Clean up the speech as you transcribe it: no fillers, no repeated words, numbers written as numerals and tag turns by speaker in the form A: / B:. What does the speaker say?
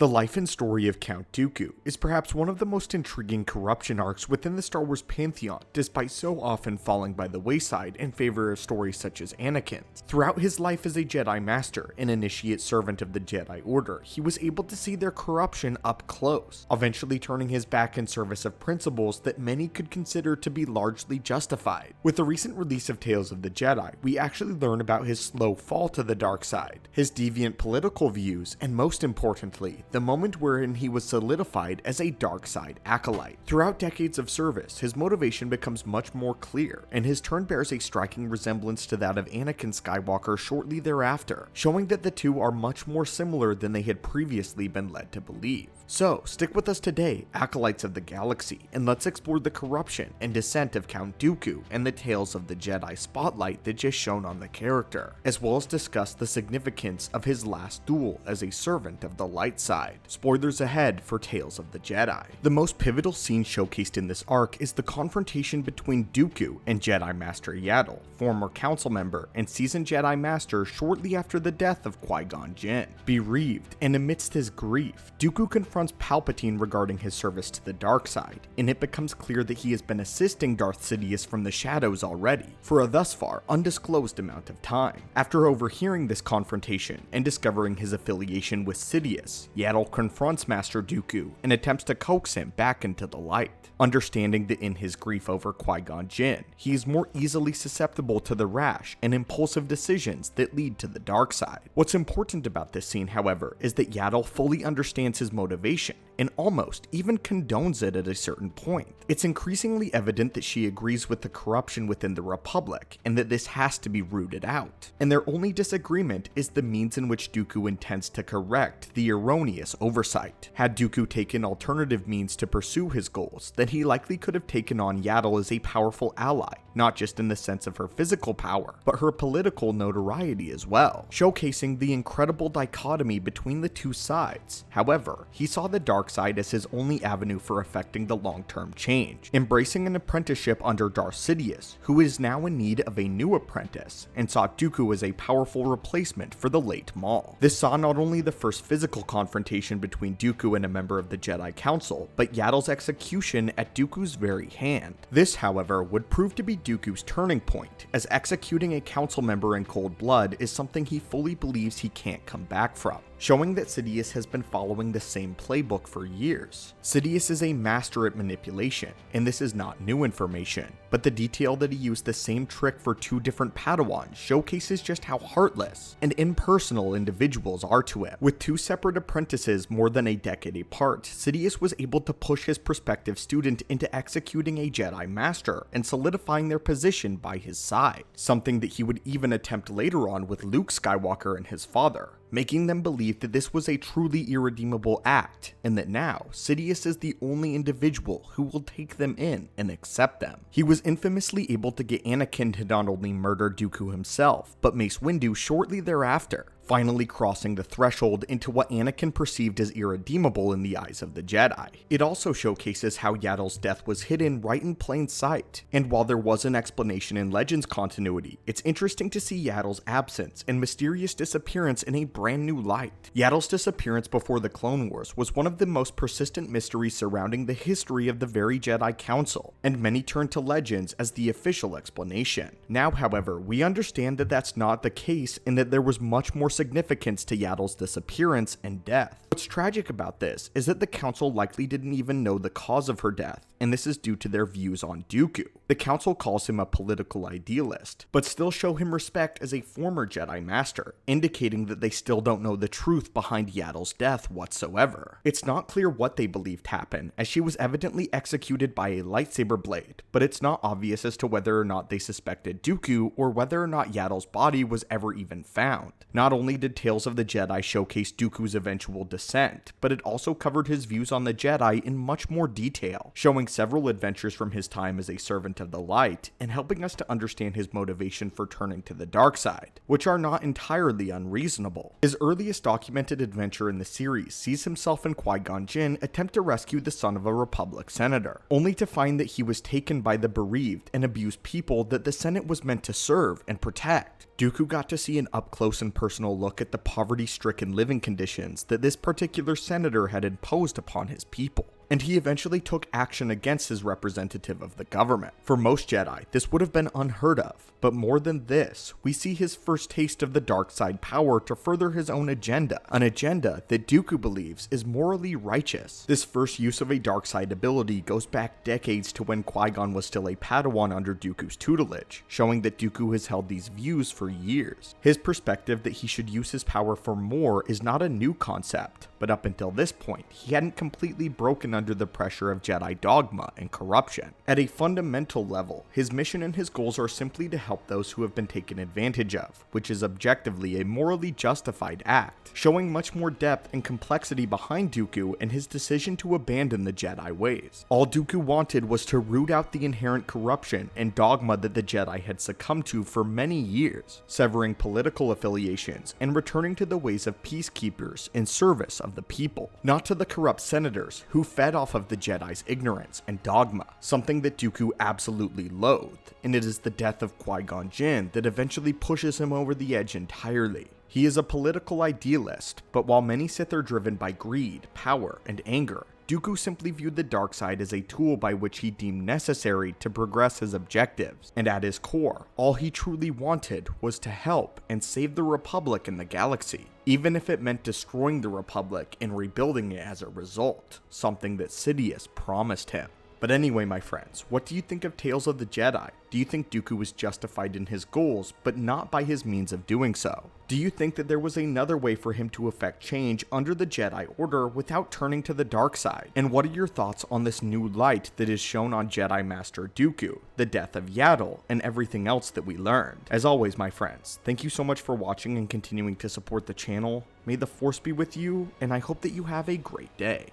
A: The life and story of Count Dooku is perhaps one of the most intriguing corruption arcs within the Star Wars pantheon, despite so often falling by the wayside in favor of stories such as Anakin's. Throughout his life as a Jedi Master, an initiate servant of the Jedi Order, he was able to see their corruption up close, eventually turning his back in service of principles that many could consider to be largely justified. With the recent release of Tales of the Jedi, we actually learn about his slow fall to the dark side, his deviant political views, and most importantly, the moment wherein he was solidified as a dark side acolyte. Throughout decades of service, his motivation becomes much more clear, and his turn bears a striking resemblance to that of Anakin Skywalker shortly thereafter, showing that the two are much more similar than they had previously been led to believe. So, stick with us today, Acolytes of the Galaxy, and let's explore the corruption and descent of Count Dooku and the Tales of the Jedi spotlight that just shone on the character, as well as discuss the significance of his last duel as a servant of the light side. Spoilers ahead for Tales of the Jedi. The most pivotal scene showcased in this arc is the confrontation between Dooku and Jedi Master Yaddle, former council member and seasoned Jedi Master shortly after the death of Qui-Gon Jinn. Bereaved and amidst his grief, Dooku confronts Palpatine regarding his service to the dark side, and it becomes clear that he has been assisting Darth Sidious from the shadows already, for a thus far undisclosed amount of time. After overhearing this confrontation and discovering his affiliation with Sidious, Yaddle confronts Master Dooku and attempts to coax him back into the light, understanding that in his grief over Qui-Gon Jinn, he is more easily susceptible to the rash and impulsive decisions that lead to the dark side. What's important about this scene, however, is that Yaddle fully understands his motivation and almost even condones it at a certain point. It's increasingly evident that she agrees with the corruption within the Republic and that this has to be rooted out, and their only disagreement is the means in which Dooku intends to correct the erroneous oversight. Had Dooku taken alternative means to pursue his goals, then he likely could have taken on Yaddle as a powerful ally, not just in the sense of her physical power, but her political notoriety as well, showcasing the incredible dichotomy between the two sides. However, he saw the dark side as his only avenue for effecting the long-term change, embracing an apprenticeship under Darth Sidious, who is now in need of a new apprentice, and saw Dooku as a powerful replacement for the late Maul. This saw not only the first physical confrontation between Dooku and a member of the Jedi Council, but Yaddle's execution at Dooku's very hand. This, however, would prove to be Dooku's turning point, as executing a council member in cold blood is something he fully believes he can't come back from, showing that Sidious has been following the same playbook for years. Sidious is a master at manipulation, and this is not new information, but the detail that he used the same trick for two different Padawans showcases just how heartless and impersonal individuals are to him. With two separate apprentices more than a decade apart, Sidious was able to push his prospective student into executing a Jedi Master and solidifying their position by his side, something that he would even attempt later on with Luke Skywalker and his father, making them believe that this was a truly irredeemable act, and that now Sidious is the only individual who will take them in and accept them. He was infamously able to get Anakin to not only murder Dooku himself, but Mace Windu shortly thereafter, finally crossing the threshold into what Anakin perceived as irredeemable in the eyes of the Jedi. It also showcases how Yaddle's death was hidden right in plain sight, and while there was an explanation in Legends continuity, it's interesting to see Yaddle's absence and mysterious disappearance in a brand new light. Yaddle's disappearance before the Clone Wars was one of the most persistent mysteries surrounding the history of the very Jedi Council, and many turned to Legends as the official explanation. Now, however, we understand that that's not the case, and that there was much more significance to Yaddle's disappearance and death. What's tragic about this is that the Council likely didn't even know the cause of her death, and this is due to their views on Dooku. The Council calls him a political idealist, but still show him respect as a former Jedi Master, indicating that they still don't know the truth behind Yaddle's death whatsoever. It's not clear what they believed happened, as she was evidently executed by a lightsaber blade, but it's not obvious as to whether or not they suspected Dooku or whether or not Yaddle's body was ever even found. Not only did Tales of the Jedi showcase Dooku's eventual descent, but it also covered his views on the Jedi in much more detail, showing several adventures from his time as a servant of the light, and helping us to understand his motivation for turning to the dark side, which are not entirely unreasonable. His earliest documented adventure in the series sees himself and Qui-Gon Jinn attempt to rescue the son of a Republic senator, only to find that he was taken by the bereaved and abused people that the Senate was meant to serve and protect. Dooku got to see an up-close and personal personal look at the poverty-stricken living conditions that this particular senator had imposed upon his people. And he eventually took action against his representative of the government. For most Jedi, this would have been unheard of, but more than this, we see his first taste of the dark side power to further his own agenda, an agenda that Dooku believes is morally righteous. This first use of a dark side ability goes back decades to when Qui-Gon was still a Padawan under Dooku's tutelage, showing that Dooku has held these views for years. His perspective that he should use his power for more is not a new concept, but up until this point, he hadn't completely broken under the pressure of Jedi dogma and corruption. At a fundamental level, his mission and his goals are simply to help those who have been taken advantage of, which is objectively a morally justified act, showing much more depth and complexity behind Dooku and his decision to abandon the Jedi ways. All Dooku wanted was to root out the inherent corruption and dogma that the Jedi had succumbed to for many years, severing political affiliations and returning to the ways of peacekeepers in service of the people, not to the corrupt senators who fed off of the Jedi's ignorance and dogma, something that Dooku absolutely loathed, and it is the death of Qui-Gon Jinn that eventually pushes him over the edge entirely. He is a political idealist, but while many Sith are driven by greed, power, and anger, Dooku simply viewed the dark side as a tool by which he deemed necessary to progress his objectives, and at his core, all he truly wanted was to help and save the Republic and the galaxy, even if it meant destroying the Republic and rebuilding it as a result, something that Sidious promised him. But anyway, my friends, what do you think of Tales of the Jedi? Do you think Dooku was justified in his goals, but not by his means of doing so? Do you think that there was another way for him to effect change under the Jedi Order without turning to the dark side? And what are your thoughts on this new light that is shown on Jedi Master Dooku, the death of Yaddle, and everything else that we learned? As always, my friends, thank you so much for watching and continuing to support the channel. May the Force be with you, and I hope that you have a great day.